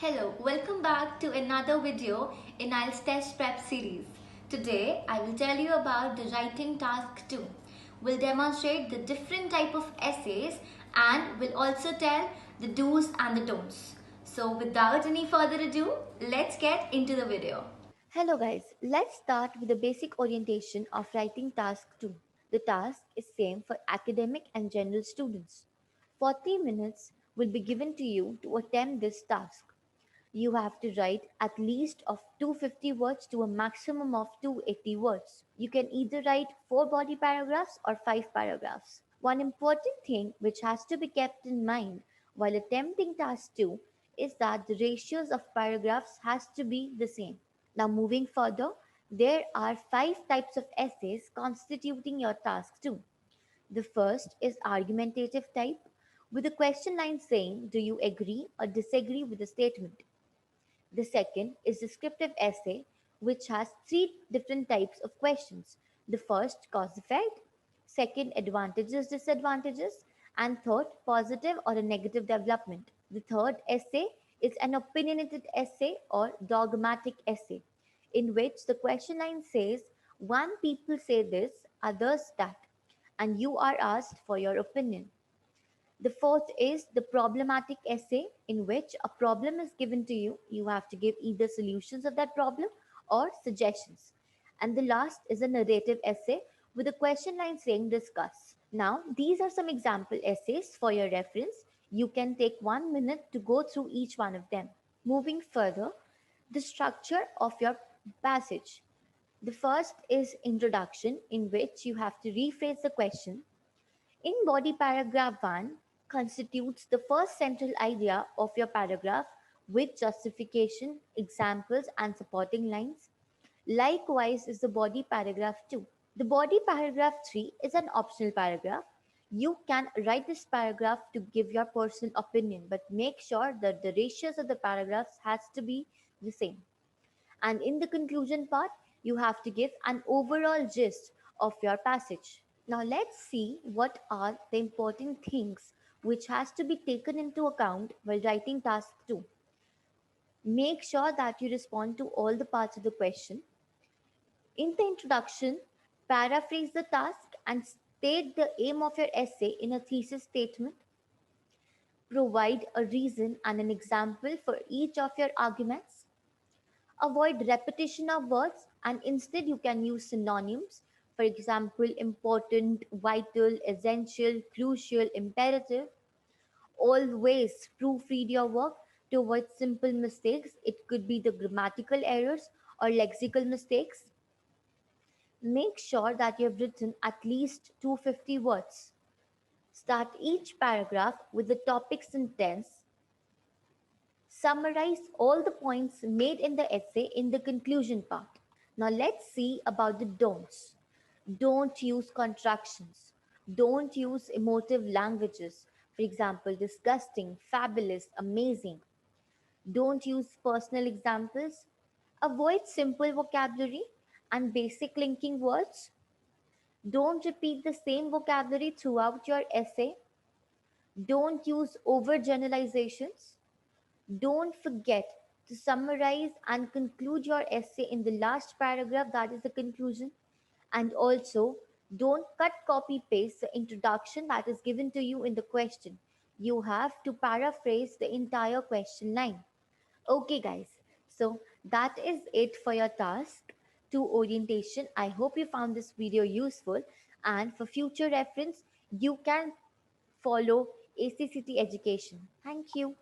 Hello, welcome back to another video in IELTS test prep series. Today I will tell you about the writing task 2. We'll demonstrate the different type of essays and we'll also tell the do's and the don'ts. So without any further ado, let's get into the video. Hello guys, let's start with the basic orientation of writing task 2. The task is same for academic and general students. 40 minutes will be given to you to attempt this task. You have to write at least of 250 words to a maximum of 280 words. You can either write 4 body paragraphs or 5 paragraphs. One important thing which has to be kept in mind while attempting task 2 is that the ratios of paragraphs has to be the same. Now moving further, there are 5 types of essays constituting your task 2. The first is argumentative type with a question line saying, do you agree or disagree with the statement? The second is descriptive essay, which has 3 different types of questions. The first, cause effect, second, advantages, disadvantages, and third, positive or a negative development. The third essay is an opinionated essay or dogmatic essay, in which the question line says, one people say this, others that, and you are asked for your opinion. The fourth is the problematic essay, in which a problem is given to you. You have to give either solutions of that problem or suggestions. And the last is a narrative essay with a question line saying discuss. Now, these are some example essays for your reference. You can take 1 minute to go through each one of them. Moving further, the structure of your passage. The first is introduction, in which you have to rephrase the question. In body paragraph 1 constitutes the first central idea of your paragraph with justification, examples, and supporting lines. Likewise is the body paragraph 2. The body paragraph 3 is an optional paragraph. You can write this paragraph to give your personal opinion, but make sure that the ratios of the paragraphs has to be the same. And in the conclusion part, you have to give an overall gist of your passage. Now let's see what are the important things which has to be taken into account while writing task 2. Make sure that you respond to all the parts of the question. In the introduction, paraphrase the task and state the aim of your essay in a thesis statement. Provide a reason and an example for each of your arguments. Avoid repetition of words and instead you can use synonyms. For example, important, vital, essential, crucial, imperative. Always proofread your work to avoid simple mistakes. It could be the grammatical errors or lexical mistakes. Make sure that you have written at least 250 words. Start each paragraph with the topic sentence. Summarize all the points made in the essay in the conclusion part. Now let's see about the don'ts. Don't use contractions. Don't use emotive languages. For example, disgusting, fabulous, amazing. Don't use personal examples. Avoid simple vocabulary and basic linking words. Don't repeat the same vocabulary throughout your essay. Don't use overgeneralizations. Don't forget to summarize and conclude your essay in the last paragraph, that is the conclusion. And also, don't cut, copy, paste the introduction that is given to you in the question. You have to paraphrase the entire question line. Okay, guys, so that is it for your task to orientation. I hope you found this video useful, and for future reference, you can follow ACCT education. Thank you.